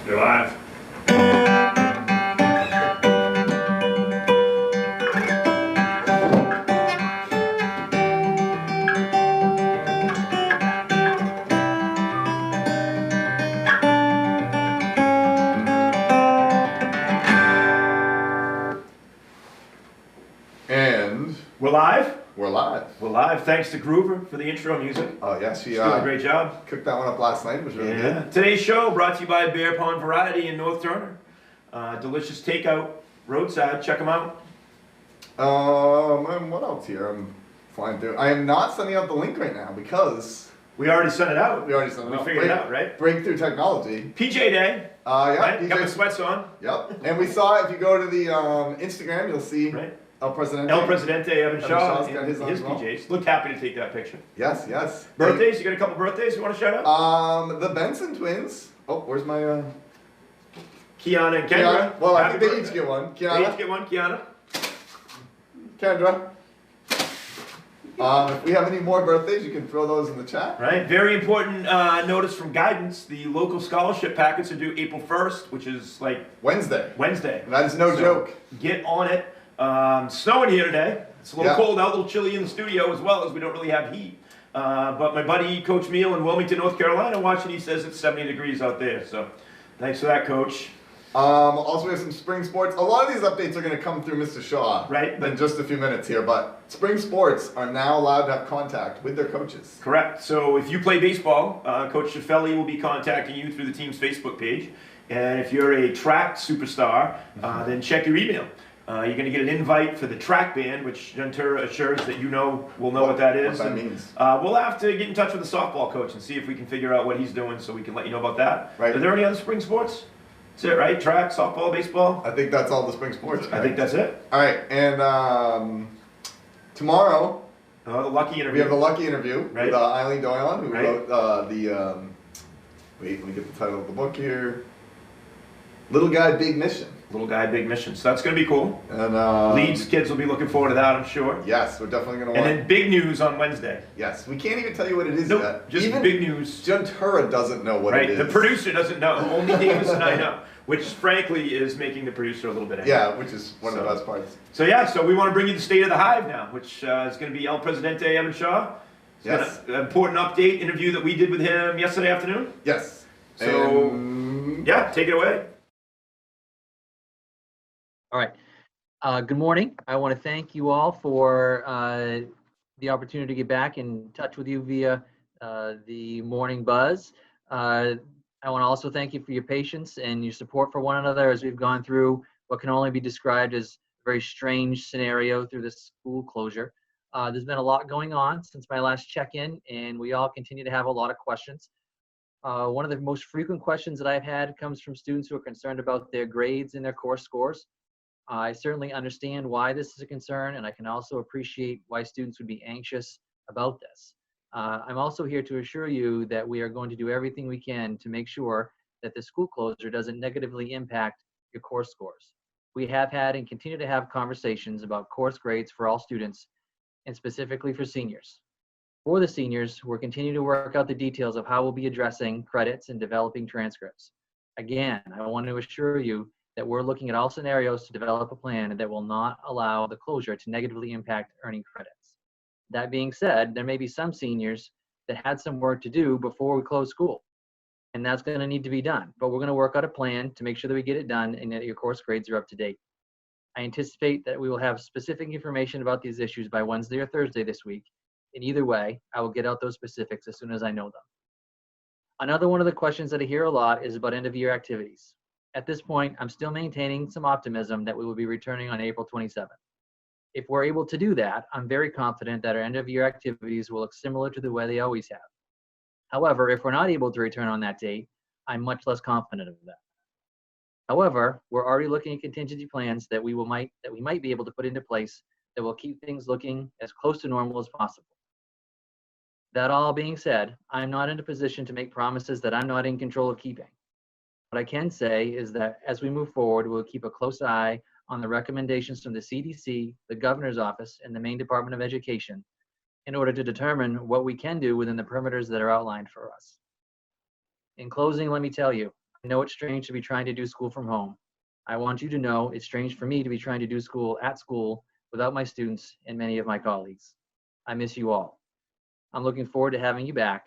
You're live. And We're live? we're live. We're live. Thanks to Groover for the intro music. Oh yes, she She's doing a great job. cooked that one up last night. It was really good. Today's show brought to you by Bear Pond Variety in North Turner. Delicious takeout, roadside. Check them out. And what else here? I'm flying through. I am not sending out the link right now because We already sent it out. we already sent it out. We figured it out, right? Breakthrough technology. PJ Day. Yeah. Right? Got my PJ. sweats on. Yep. And we saw if you go to the Instagram, you'll see Right. El Presidente. El Presidente Evan Evan Shaw. Shaw's got his on as well. PJs. Looked happy to take that picture. Yes, yes. Birthdays? You got a couple birthdays you want to shout out? The Benson twins. Oh, where's my Kiana and Kendra. Well, I Happy think they birthday. each get one. They Kiana, each get one. Kiana. Kendra. If we have any more birthdays, you can throw those in the chat. Right. Very important notice from guidance. The local scholarship packets are due April 1st, which is like Wednesday. Wednesday. That is no So, joke. Get on it. Snowing here today. It's a little Yeah. cold out, a little chilly in the studio as well, as we don't really have heat. But my buddy Coach Meal in Wilmington, North Carolina, watching, he says it's 70 degrees out there. So thanks for that, Coach. Also, we have some spring sports. A lot of these updates are going to come through Mr. Shaw Right. in just a few minutes here, but spring sports are now allowed to have contact with their coaches. Correct. So if you play baseball, Coach Shaffelli will be contacting you through the team's Facebook page. And if you're a track superstar, then check your email. You're going to get an invite for the track band, which Ventura assures that you will know what that is. What that And, means. we'll have to get in touch with the softball coach and see if we can figure out what he's doing so we can let you know about that. Right. Are there any other spring sports? That's it, right? Track, softball, baseball? I think that's all the spring sports. I think that's it. All right, and tomorrow The lucky interview. we have the lucky interview Right. with Eileen Doyon, who Right. wrote wait, let me get the title of the book here. Little Guy, Big Mission. Little Guy, Big Mission. So that's going to be cool. And Leeds kids will be looking forward to that, I'm sure. Yes, we're definitely going to And want. then big news on Wednesday. Yes, we can't even tell you what it is Nope, yet. just Even big news. Ventura doesn't know what Right, it is. the producer doesn't know. Only Davis and I know, which frankly is making the producer a little bit angry. Yeah, which is one of the So- best parts. So yeah, so we want to bring you the state of the hive now, which is going to be El Presidente Evan Shaw. Yes. An important update interview that we did with him yesterday afternoon. Yes. So And yeah, take it away. All right. Good morning. I want to thank you all for the opportunity to get back in touch with you via the morning buzz. I want to also thank you for your patience and your support for one another as we've gone through what can only be described as a very strange scenario through this school closure. There's been a lot going on since my last check-in, and we all continue to have a lot of questions. One of the most frequent questions that I've had comes from students who are concerned about their grades and their course scores. I certainly understand why this is a concern, and I can also appreciate why students would be anxious about this. I'm also here to assure you that we are going to do everything we can to make sure that the school closure doesn't negatively impact your course scores. We have had and continue to have conversations about course grades for all students, and specifically for seniors. For the seniors, we're continuing to work out the details of how we'll be addressing credits and developing transcripts. Again, I want to assure you that we're looking at all scenarios to develop a plan that will not allow the closure to negatively impact earning credits. That being said, there may be some seniors that had some work to do before we close school, and that's going to need to be done. But we're going to work out a plan to make sure that we get it done and that your course grades are up to date. I anticipate that we will have specific information about these issues by Wednesday or Thursday this week. And either way, I will get out those specifics as soon as I know them. Another one of the questions that I hear a lot is about end-of-year activities. At this point, I'm still maintaining some optimism that we will be returning on April 27th. If we're able to do that, I'm very confident that our end-of-year activities will look similar to the way they always have. However, if we're not able to return on that date, I'm much less confident of that. However, we're already looking at contingency plans that we might be able to put into place that will keep things looking as close to normal as possible. That all being said, I'm not in a position to make promises that I'm not in control of keeping. What I can say is that as we move forward, we'll keep a close eye on the recommendations from the CDC, the Governor's Office, and the Maine Department of Education in order to determine what we can do within the perimeters that are outlined for us. In closing, let me tell you, I know it's strange to be trying to do school from home. I want you to know it's strange for me to be trying to do school at school without my students and many of my colleagues. I miss you all. I'm looking forward to having you back.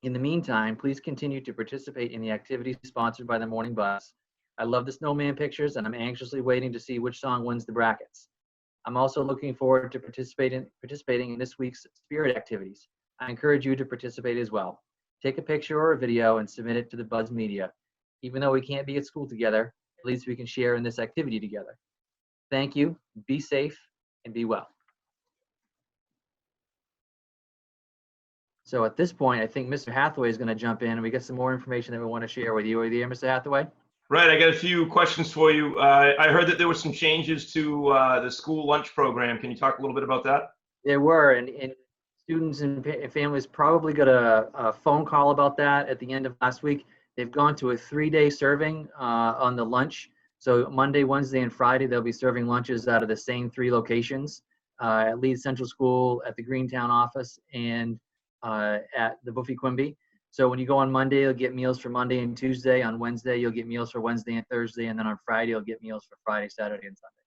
In the meantime, please continue to participate in the activities sponsored by the Morning Buzz. I love the snowman pictures, and I'm anxiously waiting to see which song wins the brackets. I'm also looking forward to participating in this week's spirit activities. I encourage you to participate as well. Take a picture or a video and submit it to the Buzz Media. Even though we can't be at school together, at least we can share in this activity together. Thank you, be safe, and be well. So at this point, I think Mr. Hathaway is going to jump in, and we got some more information that we want to share with you. Are you there, Mr. Hathaway? Right, I got a few questions for you. I heard that there were some changes to the school lunch program. Can you talk a little bit about that? There were, and students and families probably got a phone call about that at the end of last week. They've gone to a 3-day serving on the lunch. So Monday, Wednesday, and Friday, they'll be serving lunches out of the same 3 locations, at Leeds Central School, at the Greentown office, and at the Buffy Quimby. So when you go on Monday, you'll get meals for Monday and Tuesday. On Wednesday, you'll get meals for Wednesday and Thursday. And then on Friday, you'll get meals for Friday, Saturday, and Sunday.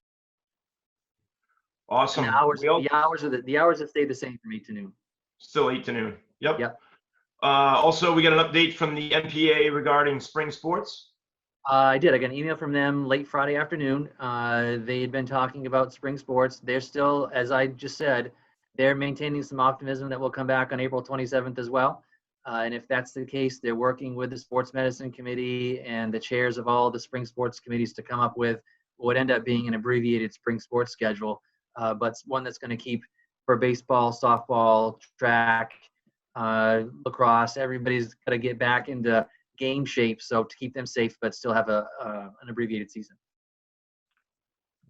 Awesome. And the hours have stayed the same from 8 to noon. Still 8 to noon. Yep. Yep. Also, we got an update from the MPA regarding spring sports. I did. I got an email from them late Friday afternoon. They had been talking about spring sports. They're still, as I just said, they're maintaining some optimism that will come back on April 27th as well. And if that's the case, they're working with the sports medicine committee and the chairs of all the spring sports committees to come up with what would end up being an abbreviated spring sports schedule, but one that's going to keep for baseball, softball, track, lacrosse. Everybody's got to get back into game shape, so to keep them safe, but still have an abbreviated season.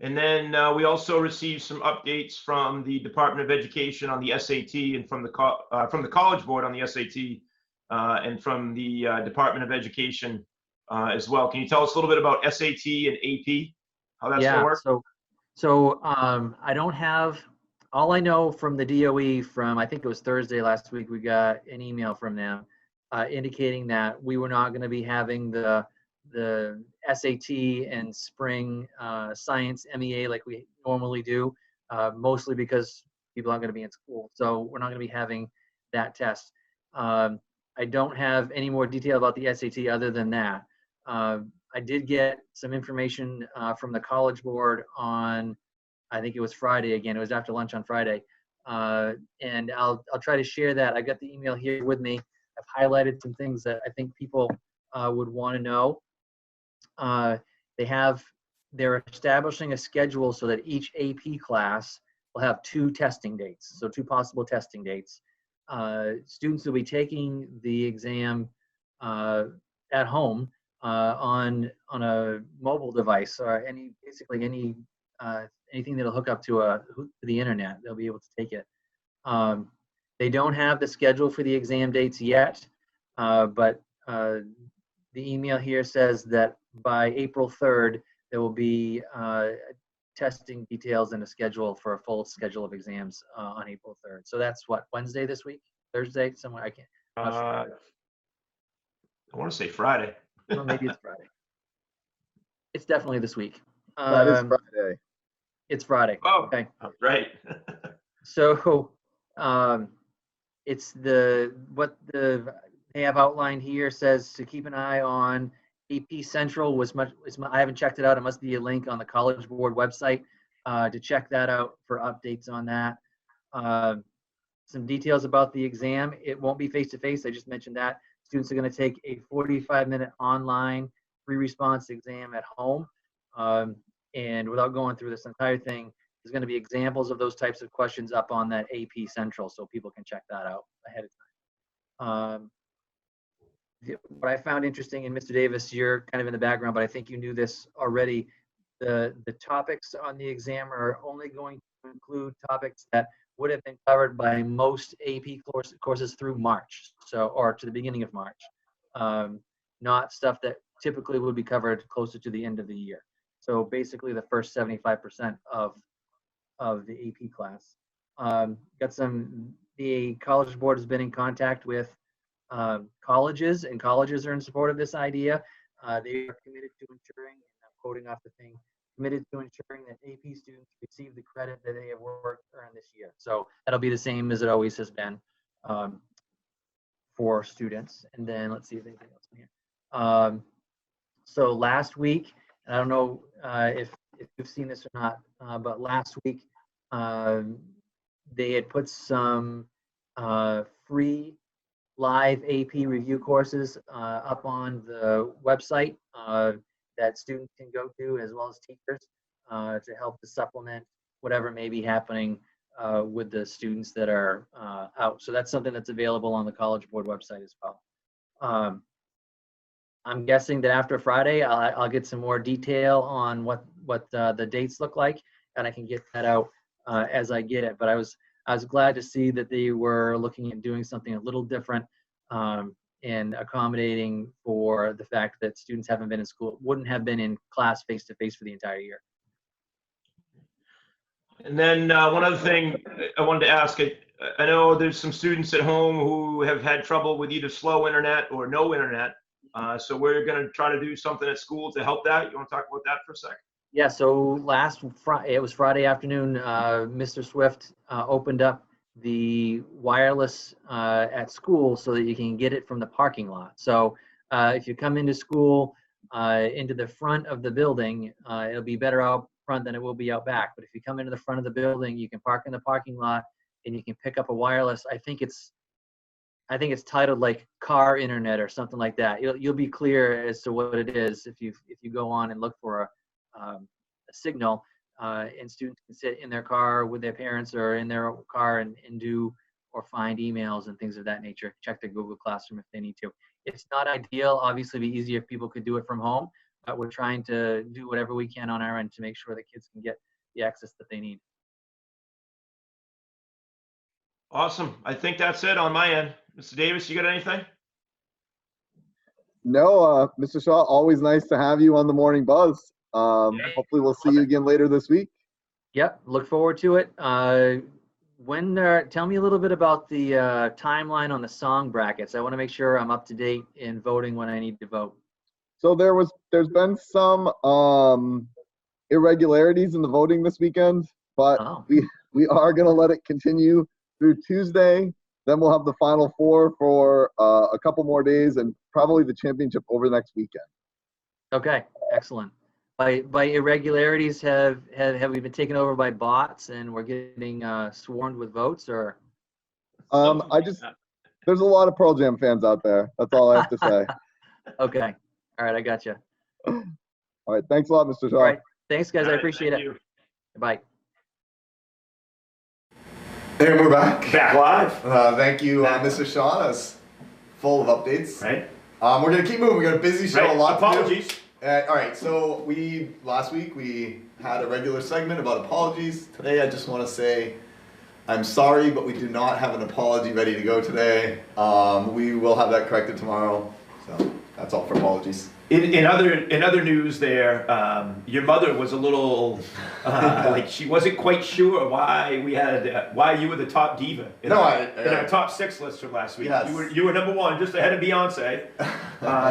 And then we also received some updates from the Department of Education on the SAT and from the College Board on the SAT and from the Department of Education as well. Can you tell us a little bit about SAT and AP, how that's going to work? So I don't have, all I know from the DOE from, I think it was Thursday last week, we got an email from them indicating that we were not going to be having the SAT and spring science MEA like we normally do, mostly because people aren't going to be in school. So we're not going to be having that test. I don't have any more detail about the SAT other than that. I did get some information from the College Board on, I think it was Friday again. It was after lunch on Friday. And I'll try to share that. I got the email here with me. I've highlighted some things that I think people would want to know. They're establishing a schedule so that each AP class will have 2 testing dates, so 2 possible testing dates. Students will be taking the exam at home on a mobile device or basically anything that'll hook up to the internet. They'll be able to take it. They don't have the schedule for the exam dates yet, but the email here says that by April 3rd, there will be testing details and a schedule for a full schedule of exams on April 3rd. So that's what, Wednesday this week? Thursday? Somewhere, I can't. I want to say Friday. Well, maybe it's Friday. It's definitely this week. That is Friday. It's Friday. Oh, okay. Right. So it's what they have outlined here says to keep an eye on AP Central I haven't checked it out. It must be a link on the College Board website to check that out for updates on that. Some details about the exam. It won't be face-to-face. I just mentioned that. Students are going to take a 45-minute online free-response exam at home. And without going through this entire thing, there's going to be examples of those types of questions up on that AP Central so people can check that out ahead of time. What I found interesting, and Mr. Davis, you're kind of in the background, but I think you knew this already. The topics on the exam are only going to include topics that would have been covered by most AP courses through March, or to the beginning of March. Not stuff that typically would be covered closer to the end of the year. So basically the first 75% of the AP class. The College Board has been in contact with colleges, and colleges are in support of this idea. They are committed to ensuring, and I'm quoting off the thing, committed to ensuring that AP students receive the credit that they have earned this year. So that'll be the same as it always has been for students. And then let's see if anything else in here. So last week, I don't know if you've seen this or not, but last week they had put some free live AP review courses up on the website that students can go to, as well as teachers, to help to supplement whatever may be happening with the students that are out. So that's something that's available on the College Board website as well. I'm guessing that after Friday, I'll get some more detail on what the dates look like, and I can get that out as I get it. But I was glad to see that they were looking at doing something a little different and accommodating for the fact that students haven't been in school, wouldn't have been in class face-to-face for the entire year. And then one other thing I wanted to ask, I know there's some students at home who have had trouble with either slow internet or no internet. So we're going to try to do something at school to help that. You want to talk about that for a second? Yeah, so it was Friday afternoon, Mr. Swift opened up the wireless at school so that you can get it from the parking lot. So if you come into school, into the front of the building, it'll be better out front than it will be out back. But if you come into the front of the building, you can park in the parking lot and you can pick up a wireless. I think it's titled like car internet or something like that. You'll be clear as to what it is if you go on and look for a signal, and students can sit in their car with their parents or in their car and do or find emails and things of that nature. Check the Google Classroom if they need to. It's not ideal. Obviously, it'd be easier if people could do it from home, but we're trying to do whatever we can on our end to make sure that kids can get the access that they need. Awesome. I think that's it on my end. Mr. Davis, you got anything? No, Mr. Shaw, always nice to have you on the Morning Buzz. Hopefully we'll see you again later this week. Yep, look forward to it. Tell me a little bit about the timeline on the song brackets. I want to make sure I'm up to date in voting when I need to vote. So there's been some irregularities in the voting this weekend, but we are going to let it continue through Tuesday. Then we'll have the Final Four for a couple more days and probably the championship over the next weekend. Okay, excellent. By irregularities, have we been taken over by bots and we're getting swarmed with votes, or? There's a lot of Pearl Jam fans out there. That's all I have to say. Okay. All right, I got you. All right, thanks a lot, Mr. Shaw. All right, thanks, guys. I appreciate it. Bye. And we're back. Back live. Thank you, Mr. Shaw. That's full of updates. Right. We're gonna keep moving. We got a busy show. Right. A lot Apologies. to do. All right, so last week we had a regular segment about apologies. Today I just want to say I'm sorry, but we do not have an apology ready to go today. We will have that corrected tomorrow. So that's all for apologies. In other news, there, your mother was a little like she wasn't quite sure why you were the top diva in our top 6 list from last week. Yes. You were number 1, just ahead of Beyonce.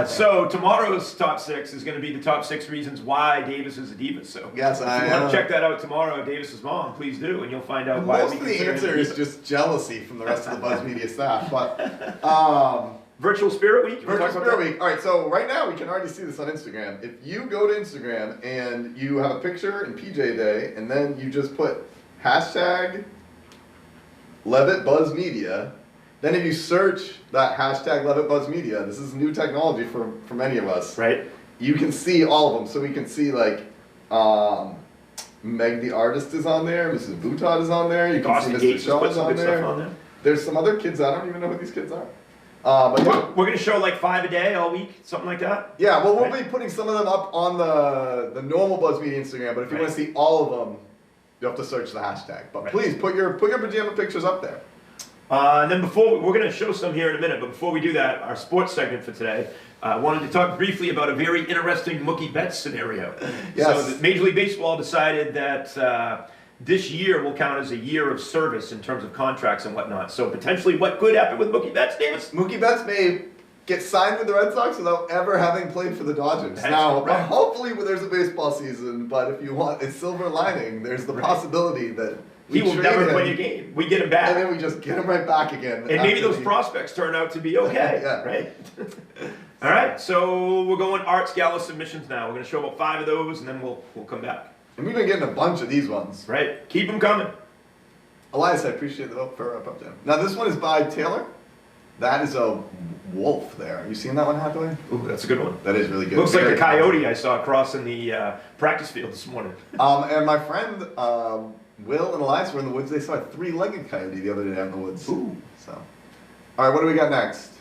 So tomorrow's top 6 is going to be the top 6 reasons why Davis is a diva. So yes, if you want to check that out tomorrow, Davis's mom, please do, and you'll find out why. Most of the answer is just jealousy from the rest of the Buzz Media staff, but. Virtual Spirit Week? Virtual Spirit Week. All right, so right now we can already see this on Instagram. If you go to Instagram and you have a picture in PJ Day, and then you just put hashtag Levitt Buzz Media, then if you search that hashtag Levitt Buzz Media, this is new technology for many of us. Right. You can see all of them. So we can see like Meg the Artist is on there, Mrs. Boutad is on there, you can see Mr. Shaw is on there. There's some other kids, I don't even know who these kids are. But we're going to show like 5 a day all week, something like that? Yeah, well, we'll be putting some of them up on the normal Buzz Media Instagram, but if you want to see all of them, you have to search the hashtag. But please, put your pajama pictures up there. And then we're going to show some here in a minute, but before we do that, our sports segment for today, I wanted to talk briefly about a very interesting Mookie Betts scenario. Yes. So Major League Baseball decided that this year will count as a year of service in terms of contracts and whatnot. So potentially what could happen with Mookie Betts, Davis? Mookie Betts may get signed with the Red Sox without ever having played for the Dodgers. That's now, correct. hopefully there's a baseball season, but if you want a silver lining, there's the possibility that He will trade never him, play a game. We get him back. and then we just get him right back again. And maybe after those he- prospects turn out to be okay, Yeah. right? All right, so we're going Arts Gala submissions now. We're going to show about 5 of those, and then we'll come back. And we've been getting a bunch of these ones. Right, keep them coming. Elias, I appreciate the vote for Pup Jam. Now this one is by Taylor. That is a wolf there. You seen that one, Hathaway? Ooh, that's a good one. That is really good. Looks like Very the coyote I saw crossing the practice field this morning. And my friend Will and Elias were in the woods. They saw a 3-legged coyote the other day out in the woods. Ooh. So, all right, what do we got next?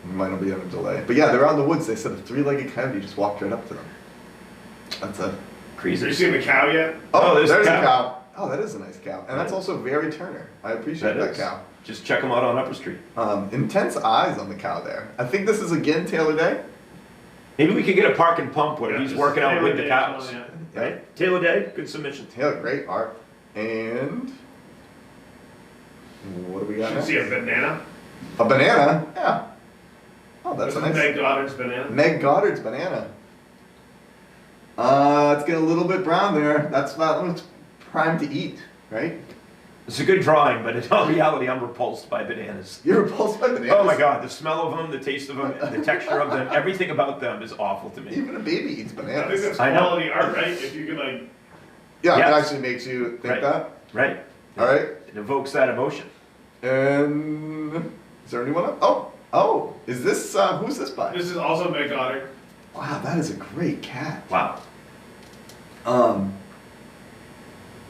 We might not be on a delay, but yeah, they're out in the woods. They said a 3-legged coyote just walked right up to them. That's a Crazy. Have you seen the cow yet? Oh, there's there's a a cow. Oh, that is a nice cow, and that's also very Turner. I appreciate that is. cow. Just check them out on Upper Street. Intense eyes on the cow there. I think this is again Taylor Day. Maybe we could get a park and pump where Yeah, he's just working out Taylor with the Day, cows. yeah. Right? Taylor Day, good submission. Taylor, great art. And what do we got You next? see a banana? A banana? Yeah. Oh, that's This a is nice. Meg Goddard's banana. Meg Goddard's banana. It's getting a little bit brown there. That's not it's prime to eat, right? It's a good drawing, but in all reality, I'm repulsed by bananas. You're repulsed by bananas. Oh my God, the smell of them, the taste of them, the texture of them, everything about them is awful to me. Even a baby eats I think bananas. that's I know. quality art, right? If you could like, Yeah, Yes. it actually makes you think Right. that. Right? All right. It evokes that emotion. And is there anyone up? Oh, is this who's this by? this is also Meg Goddard. Wow, that is a great cat. Wow. Um,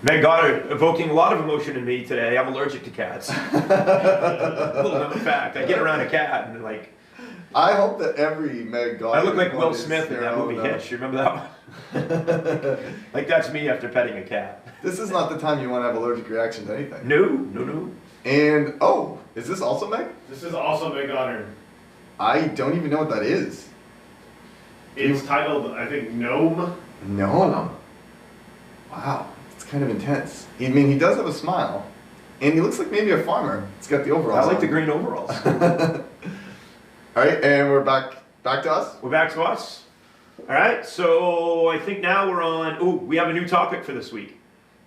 Meg Goddard evoking a lot of emotion in me today. I'm allergic to cats. A little known fact. I get around a cat and like, I hope that every Meg Goddard. I look like Will one is Smith in their that movie own, Hitch. You remember that one? Like that's me after petting a cat. This is not the time you want to have allergic reaction to anything. No, no, no. And oh, is this also Meg? This is also Meg Goddard. I don't even know what that is. It's titled, I think, Gnome. No. Wow, it's kind of intense. I mean, he does have a smile, and he looks like maybe a farmer. He's got the overalls. I like on. the green overalls. All right, and we're back to us. We're back to us. All right, so I think now we're on. Oh, we have a new topic for this week.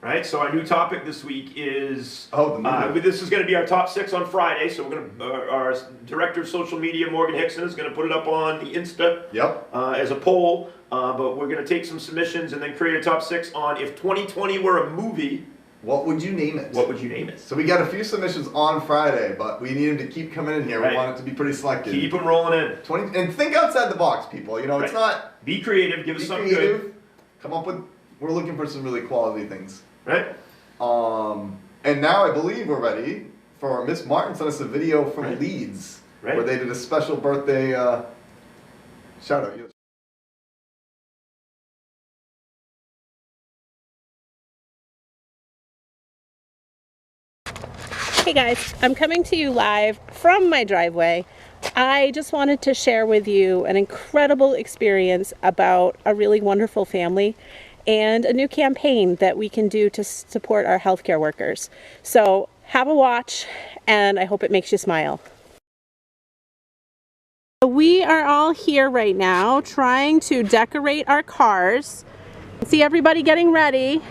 Right, so our new topic this week is. Oh, the movie. This is going to be our top 6 on Friday. So we're going to. Our director of social media, Morgan Hickson, is going to put it up on the Insta Yep. as a poll. But we're going to take some submissions and then create a top 6 on if 2020 were a movie. What would you name it? What would you name it? So we got a few submissions on Friday, but we need them to keep coming in here. Right. We want it to be pretty selective. Keep them rolling in. 20 and think outside the box, people. You know, it's Right. not Be creative. Give us be something creative. good. Come up with. We're looking for some really quality things. Right. And now I believe we're ready for Miss Martin sent us a video from Right. Leeds Right. where they did a special birthday shout out. Hey guys, I'm coming to you live from my driveway. I just wanted to share with you an incredible experience about a really wonderful family and a new campaign that we can do to support our healthcare workers. So have a watch and I hope it makes you smile. We are all here right now trying to decorate our cars. See everybody getting ready.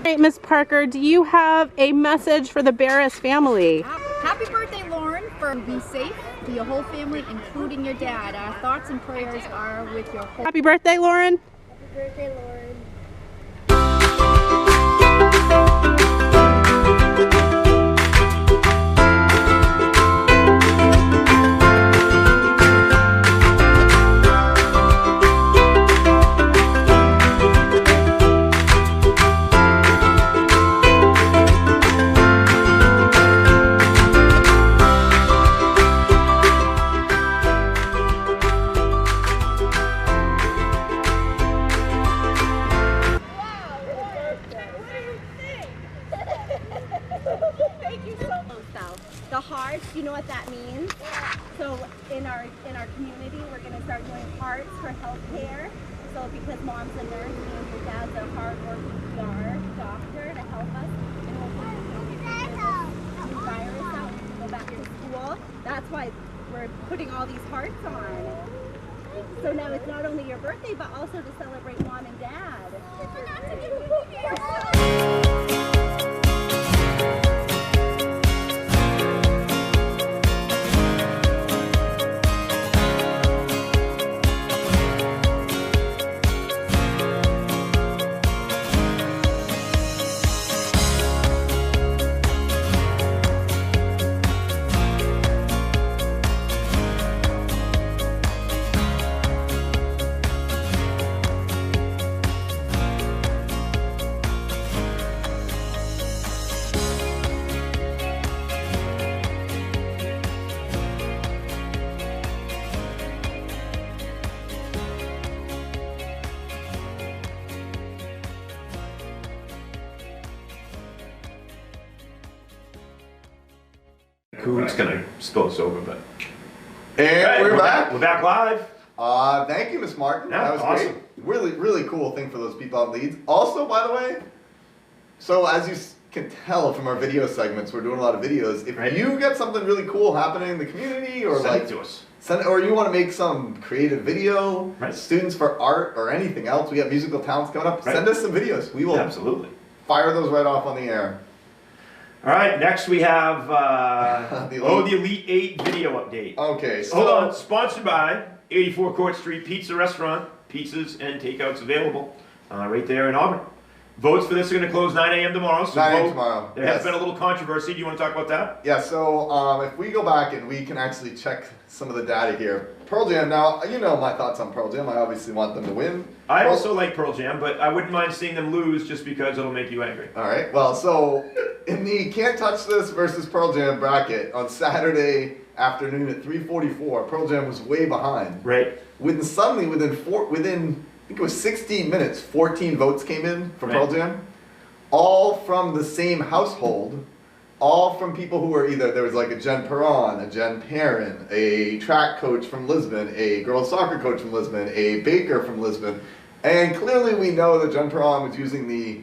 All right, Miss Parker, do you have a message for the Barris family? Happy birthday, Lauren, for be safe to your whole family, including your dad. Our thoughts and prayers are with your whole Happy birthday, Lauren. Happy birthday, Lauren. The hearts, you know what that means? So in our community, we're going to start doing hearts for healthcare. So because mom's a nurse and your dad's a hard-working doctor to help us, and hopefully we can figure this new virus out and go back to school. That's why we're putting all these hearts on. So now it's not only your birthday, but also to celebrate mom and dad. Kahoot's gonna spill us over, but. And Hey, we're back. We're back live. Thank you, Miss Martin. Yeah, That was awesome. great. Really, really cool thing for those people out in Leeds. Also, by the way, so as you can tell from our video segments, we're doing a lot of videos. If Right. you get something really cool happening in the community, or Send like it to us. or you want to make some creative video, Right. students for art or anything else, we have musical talents coming up. Right. Send us some videos. We will Absolutely. fire those right off on the air. All right, next we have The the Elite 8 video update. Okay, so Hold on, sponsored by 84 Court Street Pizza Restaurant. Pizzas and takeouts available right there in Auburn. Votes for this are going to close 9 a.m. tomorrow. So 9 a.m. vote. tomorrow. There has Yes. been a little controversy. Do you want to talk about that? Yeah, so if we go back and we can actually check some of the data here. Pearl Jam, now, you know my thoughts on Pearl Jam. I obviously want them to win. I Pearl- also like Pearl Jam, but I wouldn't mind seeing them lose just because it'll make you angry. All right, well, so in the Can't Touch This versus Pearl Jam bracket on Saturday afternoon at 3:44, Pearl Jam was way behind. Right? Suddenly, within I think it was 16 minutes, 14 votes came in for Pearl Right. Jam, all from the same household, all from people who were either, there was like a Jen Perron, a Jen Perrin, a track coach from Lisbon, a girls soccer coach from Lisbon, a baker from Lisbon, and clearly we know that Jen Perron was using the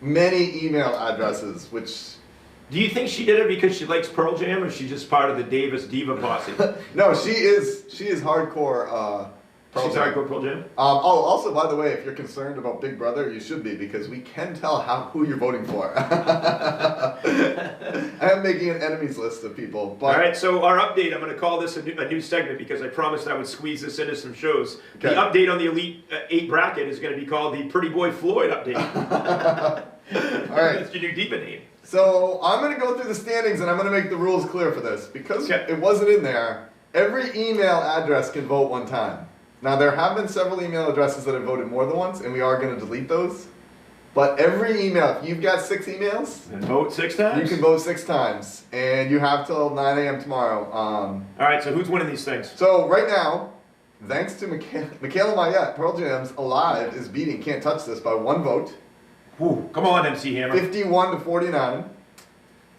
many email addresses, which, Do you think she did it because she likes Pearl Jam, or is she just part of the Davis Diva posse? no, she is hardcore Pearl She's Jam. hardcore Pearl Jam? Also, by the way, if you're concerned about Big Brother, you should be, because we can tell who you're voting for. I am making an enemies list of people. But All right, so our update, I'm going to call this a new segment because I promised I would squeeze this into some shows. The Okay. update on the Elite 8 bracket is going to be called the Pretty Boy Floyd update. All right. That's your new diva name. So I'm going to go through the standings, and I'm going to make the rules clear for this. Because Okay. it wasn't in there, every email address can vote one time. Now, there have been several email addresses that have voted more than once, and we are going to delete those. But every email, if you've got 6 emails, And vote 6 times? you can vote 6 times. And you have till 9 a.m. tomorrow. All right, so who's winning these things? So right now, thanks to Michaela Mayette, Pearl Jam's Alive is beating Can't Touch This by 1 vote, Whew, come on, MC Hammer. 51 to 49.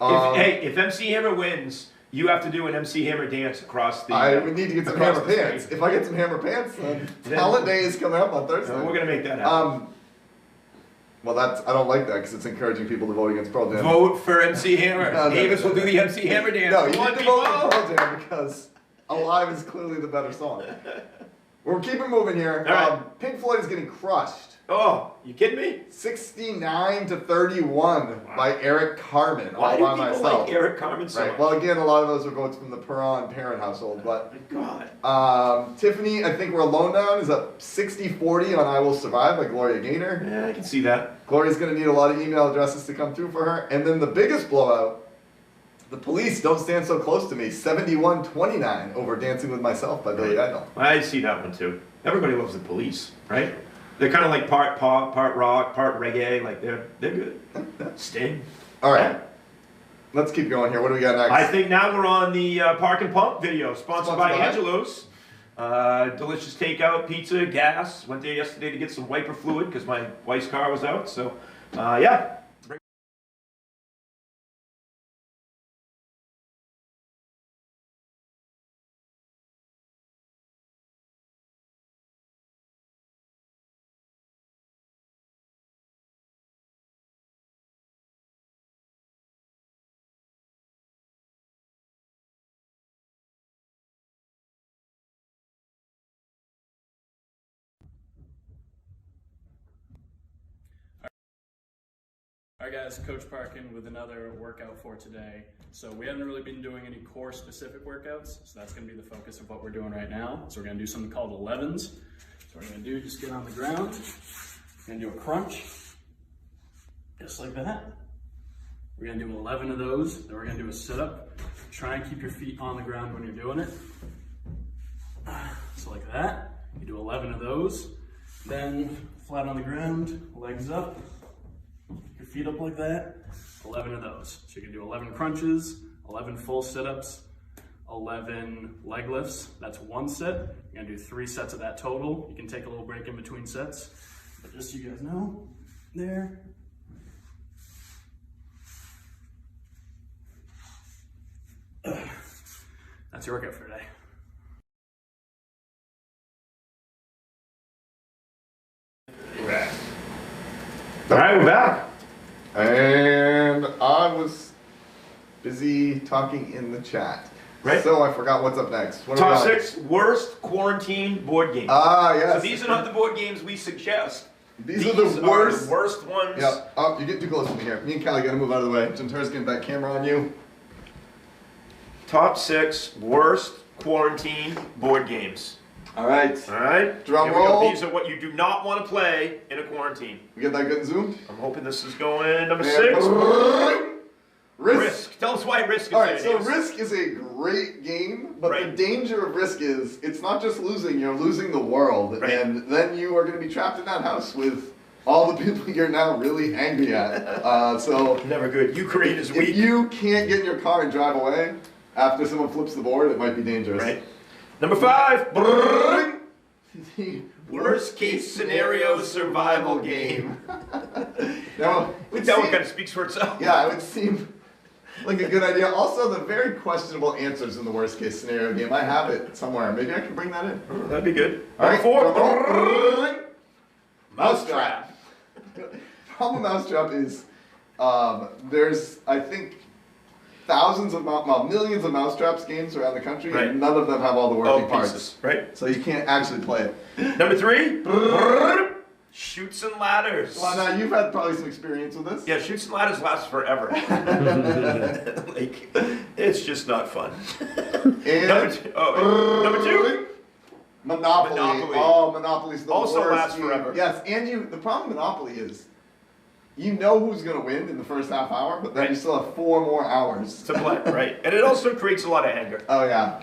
If MC Hammer wins, you have to do an MC Hammer dance across the. I would need to get some across hammer the pants. stage. If I get some hammer pants, then Then- Talent Day is coming up on Thursday. We're gonna make that happen. Well, I don't like that because it's encouraging people to vote against Pearl Jam. Vote for MC Hammer. No, no. Davis will do the MC Hammer dance. No, you Come on, need to vote people. for Pearl Jam because Alive is clearly the better song. We're keeping moving here. All right. Pink Floyd is getting crushed. Oh, you kidding me? 69 to 31 by Eric Carmen. Why all do by people myself. like Eric Carmen so Right. much? Well, again, a lot of those are votes from the Perron parent household. But God. Tiffany, I think we're alone down, is up 60-40 on I Will Survive by Gloria Gaynor. Yeah, I can see that. Gloria's going to need a lot of email addresses to come through for her. And then the biggest blowout, The Police, Don't Stand So Close to Me, 71-29 over Dancing With Myself by Billy Idol. I see that one too. Everybody loves the Police, right? They're kind of like part pop, part rock, part reggae. Like they're good. Sting. All right. Let's keep going here. What do we got next? I think now we're on the Park and Pump video, sponsored by Angelo's. Delicious takeout, pizza, gas. Went there yesterday to get some wiper fluid because my wife's car was out. So, yeah. All right guys, Coach Parkin with another workout for today. So we haven't really been doing any core specific workouts, so that's gonna be the focus of what we're doing right now. So we're gonna do something called 11s. So what we're gonna do, just get on the ground, we're gonna do a crunch, just like that. We're gonna do 11 of those, then we're gonna do a sit-up. Try and keep your feet on the ground when you're doing it. So like that, you do 11 of those, then flat on the ground, legs up, your feet up like that, 11 of those. So you can do 11 crunches, 11 full sit-ups, 11 leg lifts. That's one set. You're gonna do 3 sets of that total. You can take a little break in between sets, but just so you guys know, there. That's your workout for today. All right, we're back. And I was busy talking in the chat. Right. So I forgot what's up next. What are Top we on? 6 worst quarantine board games. Ah, yes. So these are not the board games we suggest. These are the worst ones. Yeah. Oh, you're getting too close to me here. Me and Callie gotta move out of the way. Gentara's getting that camera on you. Top 6 worst quarantine board games. All right. All right. Drum Here we go. roll. These are what you do not want to play in a quarantine. We get that good and zoomed? I'm hoping this is going number And 6. Risk. Tell us why Risk is All right, there, so James. Risk is a great game, but the Right. danger of Risk is it's not just losing, you're losing the world. Right. And then you are going to be trapped in that house with all the people you're now really angry at. So Never good. Ukraine is weak. if you can't get in your car and drive away after someone flips the board, it might be dangerous. Right. Number 5. The Worst case scenario survival game. Now, That one kind of speaks for itself. yeah, it would seem like a good idea. Also, the very questionable answers in the worst case scenario game. I have it somewhere. Maybe I can bring that in. Oh, that'd be good. All right, Number 4. drum roll. Mousetrap. Problem with Mousetrap is there's, I think, millions of Mousetraps games around the country, Right. and none of them have all the Oh, working parts. pieces. Right. So you can't actually play it. Number 3. Shoots and ladders. Well, now you've had probably some experience with this. Yeah, shoots and ladders last forever. Like, it's just not fun. And Number 2. Monopoly. Monopoly. Oh, Monopoly's the Also worst lasts game. forever. Yes, and the problem with Monopoly is you know who's going to win in the first half hour, but then Right. you still have 4 more hours. To play, right? And it also creates a lot of anger. Oh, yeah.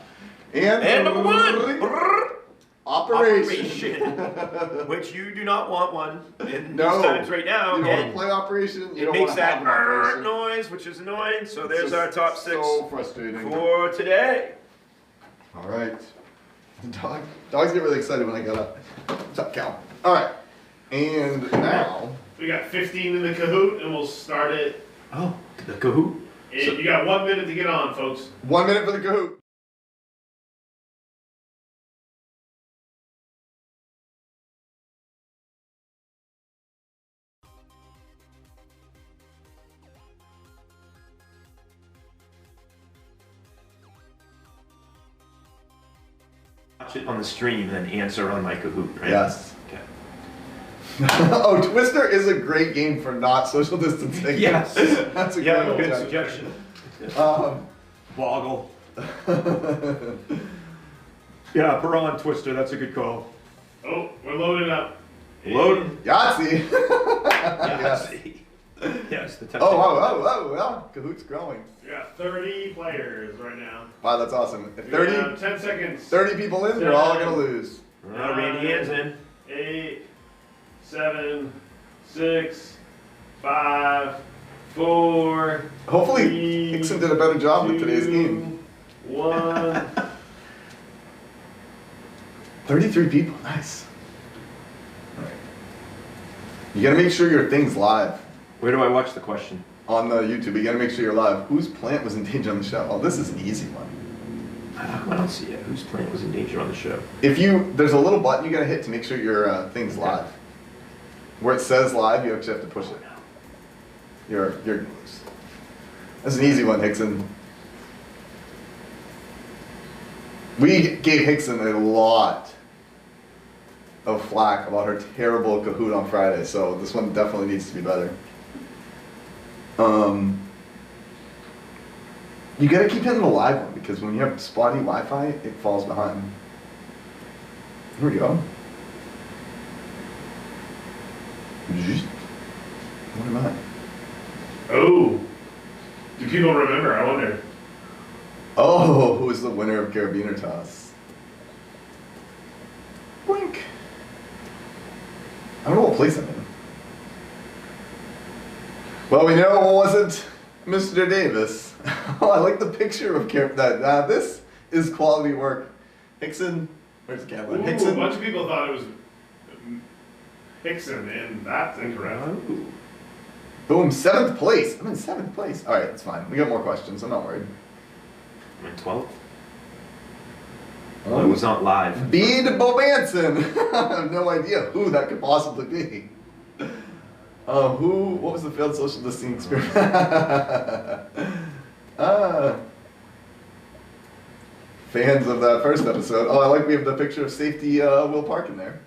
And number 1. Operation. Which you do not want one in No. these times right now. You don't want And to play Operation. You it don't makes want to have that an Operation. noise, which is annoying. So It's there's just our top 6 So frustrating. for today. All right. Dogs get really excited when I get up. What's up, Cal? All right. And now. We got 15 in the Kahoot, and we'll start it. Oh, the Kahoot. And you got 1 minute to get on, folks. 1 minute for the Kahoot. Watch it on the stream and then answer on my Kahoot, right? Yes. Okay. Oh, Twister is a great game for not social distancing. Yes. That's a Yeah, great good suggestion. suggestion. Boggle. Yeah, Piran Twister, that's a good call. Oh, we're loading up. Load. Yahtzee. Yes. Yes, the Oh, Kahoot's growing. We got 30 players right now. Wow, that's awesome. If We 30, have 10 seconds. 30 people in, they're all going to lose. Randy Ann's in. 8, 7, 6, 5, 4. Hopefully, 3, Hickson did a better job with today's 2, game. 1. 33 people, nice. All right. You got to make sure your thing's live. Where do I watch the question? On the YouTube, you got to make sure you're live. Whose plant was in danger on the show? Oh, this is an easy one. I don't see it. Whose plant was in danger on the show? There's a little button you got to hit to make sure your thing's live. Where it says live, you actually have to push it. You're That's an easy one, Hickson. We gave Hickson a lot of flack about her terrible Kahoot on Friday, so this one definitely needs to be better. You gotta keep hitting the live one because when you have spotty Wi-Fi, it falls behind. Here we go. What am I? Oh, do people remember? I wonder. Oh, who is the winner of Carabiner Toss? Blink. I don't know what place I'm in. Well, we know it wasn't Mr. Davis. Oh, I like the picture of that. This is quality work. Hickson, where's the camera? Ooh, Hickson. a bunch of people thought it was Hickson, and that's incorrect. Boom, 7th place. I'm in 7th place. All right, that's fine. We got more questions. I'm not worried. I'm in 12th. Well, it was not live. Bede Bobanson. I have no idea who that could possibly be. What was the failed social distancing experiment? Fans of that first episode. Oh, I like we have the picture of safety Will Park in there.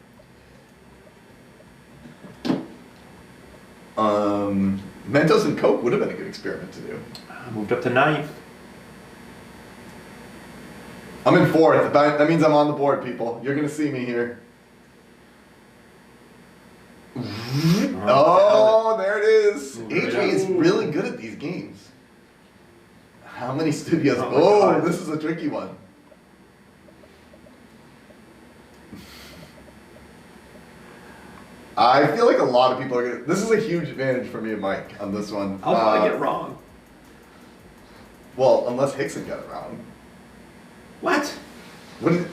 Mentos and Coke would have been a good experiment to do. Moved up to 9th. I'm in 4th. That means I'm on the board, people. You're going to see me here. Oh, there it is. Adrian's really good at these games. How many studios? Oh, this is a tricky one. I feel like a lot of people are going to... This is a huge advantage for me and Mike on this one. I'll probably get it wrong. Well, unless Hickson got it wrong. What?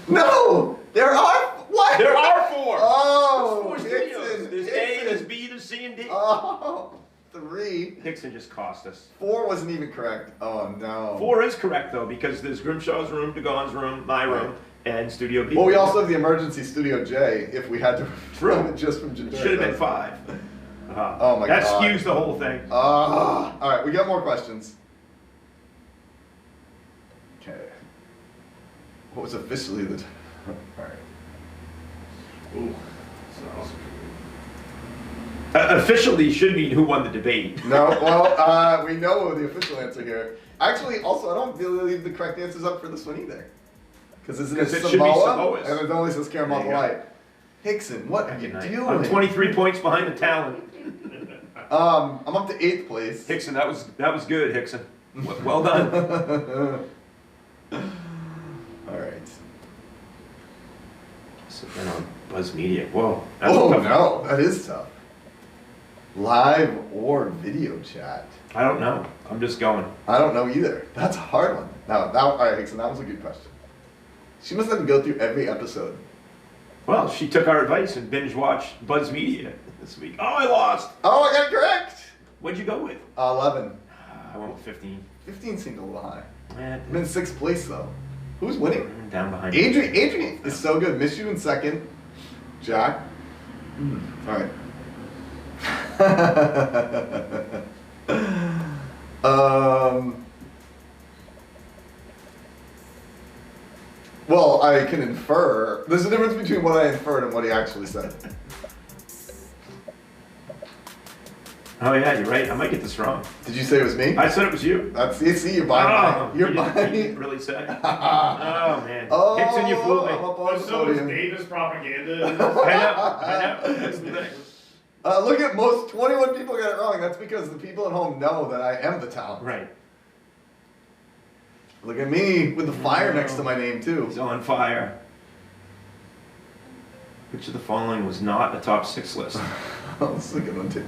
No! There are... What? There are 4! Oh, There's 4 studios. Hickson. There's A, there's B, there's C, and D. Oh, 3. Hickson just cost us. 4 wasn't even correct. Oh, no. 4 is correct, though, because there's Grimshaw's room, DeGon's room, my room, and Studio B. Well, we also have the emergency Studio J if we had to run it just from generic. Should have been 5. Oh my that God. That skews the whole thing. All right, we got more questions. Okay. What was officially the... All right. Ooh, so Officially should mean who won the debate. No, well, we know the official answer here. Actually, also, I don't really leave the correct answers up for this one either. Because it should be Samoa, Samoa's. and it only says Caramel Light. Hickson, what are you doing? I'm 23 points behind the talent. I'm up to 8th place. Hickson, that was good, Hickson. Well done. All right. So then on Buzz Media. Whoa. Oh tough. no, that is tough. Live or video chat? I don't know. I'm just going. I don't know either. That's a hard one. All right, Hickson, that was a good question. She must have to go through every episode. Well, she took our advice and binge watched Buzz Media this week. Oh, I lost. Oh, I got it correct. What'd you go with? 11. I went with 15. 15 seemed a little high. Eh, I'm in 6th place though. Who's winning? I'm down behind. Adrian is so good. Miss you in 2nd. Jack. All right. Well, I can infer. There's a difference between what I inferred and what he actually said. Oh yeah, you're right. I might get this wrong. Did you say it was me? I said it was you. See, you're buying me. You're you buying didn't me. really say. Oh man. Oh, Hickson, you fooled me. I'm up on the so is podium. Davis propaganda. I know. That's the thing. Look at 21 people got it wrong. That's because the people at home know that I am the talent. Right. Look at me with the fire next to my name too. He's on fire. Which of the following was not a top 6 list? Let's look at them too.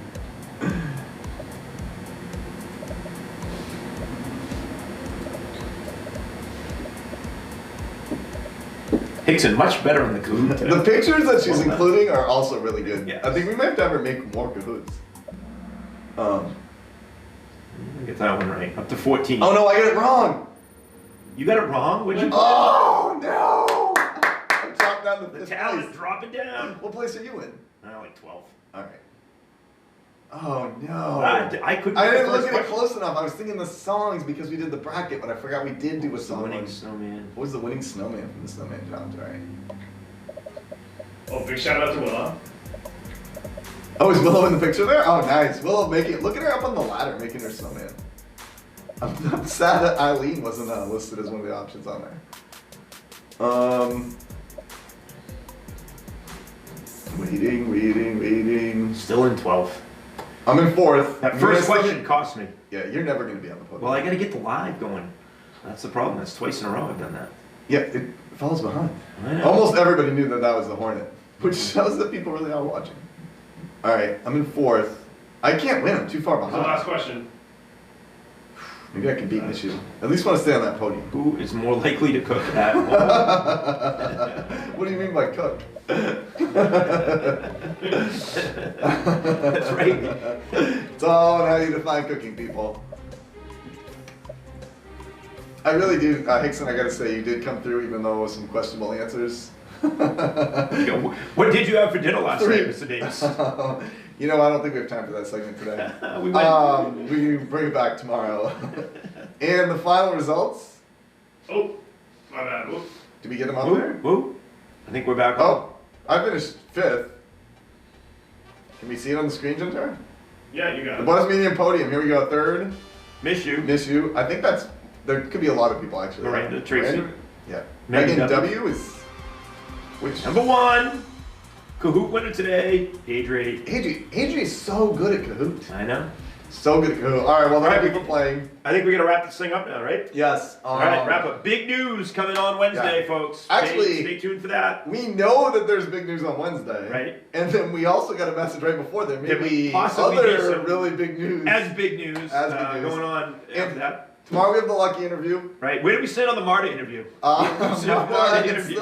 Hickson, much better on the Kahoot today. The pictures that she's including are also really good. Yes. I think we might have to have her make more Kahoots. Get that one right. Up to 14. Oh no, I got it wrong. You got it wrong? What'd you Oh no! I chopped down the The fifth talent place. drop it down. What place are you in? Like 12. All right. Oh no! I couldn't. I get the didn't look first at it question. close enough. I was thinking the songs because we did the bracket, but I forgot we did do a The song. winning one. snowman. What was the winning snowman from the Snowman Challenge? All right. Oh, big shout out to Willa. Oh, is Willow in the picture there? Oh, nice. Willow look at her up on the ladder making her snowman. I'm sad that Eileen wasn't listed as one of the options on there. Waiting. Still in 12th. I'm in 4th. That first question cost me. Yeah, you're never going to be on the podium. Well, I got to get the live going. That's the problem. That's twice in a row I've done that. Yeah, it falls behind. I know. Almost everybody knew that was the Hornet, which shows that people really are watching. All right, I'm in 4th. I can't win. I'm too far The behind. last question. Maybe I can beat Michu. At least want to stay on that podium. Who is more likely to cook at home? What do you mean by cook? That's right. It's all on how you define cooking, people. I really do, Hickson, I gotta say, you did come through even though with some questionable answers. What did you have for dinner last night, Mr. Davis? You know, I don't think we have time for that segment today. We might. We bring it back tomorrow. And the final results? Oh, my bad. Whoops. Did we get them up there? Woo. I think we're back on. Oh, I finished 5th. Can we see it on the screen, Juntar? Yeah, you got The it. Buzz Medium Podium. Here we go. 3rd. Miss you. Miss you. I think there could be a lot of people actually. Miranda, Tracy. Yeah. Megan Megan W. W is which? Number 1. Kahoot winner today. Adri. Adri is so good at Kahoot. I know. So good at Kahoot. All right, well, All right, thank you for playing. I think we're going to wrap this thing up now, right? Yes. All right, wrap up. Big news coming on Wednesday, Yeah. folks. Actually- stay tuned for that. We know that there's big news on Wednesday. Right. And then we also got a message right before there. There Maybe may possibly be other some- really big news. As big news, As big news. going on after And- that. Tomorrow we have the Lucky interview. Right. Where do we stand on the MARTA interview? Marta, Marta it's interview.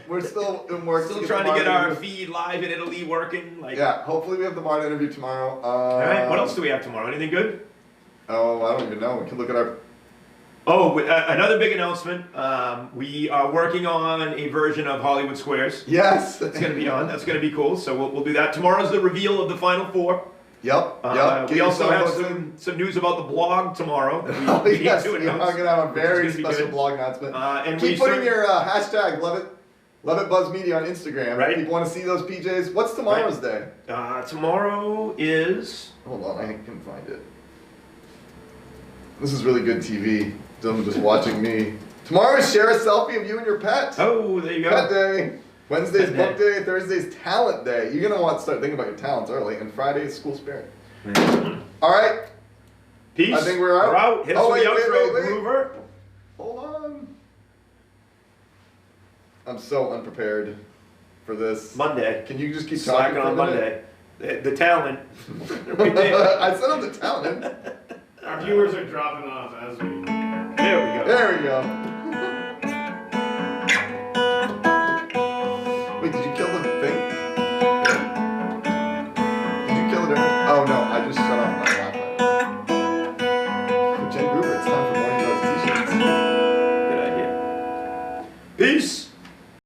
we're still in work. Still to trying the to get Marta our interview. feed live in Italy working. Like, Yeah, hopefully we have the Marta interview tomorrow. All right. What else do we have tomorrow? Anything good? Oh, I don't even know. We can look at our. Oh, another big announcement. We are working on a version of Hollywood Squares. Yes. It's going to be on. That's going to be cool. So we'll do that. Tomorrow's the reveal of the final 4. Yep. We also have some news about the blog tomorrow. That Oh, we yes, need to we are announce, going to have a which is very gonna be special good. blog announcement. And Keep we putting cer- your hashtag Love It Buzz Media on Instagram. Right. People want to see those PJs. What's tomorrow's day? Tomorrow is. Hold on, I can find it. This is really good TV. Them just watching me. Tomorrow is share a selfie of you and your pet. Oh, there you Pet go. day. Wednesday's Pet book day. Thursday's talent day. You're gonna want to start thinking about your talents early. And Friday is school spirit. All right. Peace. I think we're out. Hit us Oh, with the wait, outro, wait. Groover. Hold on. I'm so unprepared for this. Monday. Can you just keep talking Slacking for a on minute? Monday. The talent. Right there. I said I'm the talent. Our viewers are dropping off as we. There we go. There we go. Wait, did you kill the thing? Did you kill it? Oh no, I just shut off my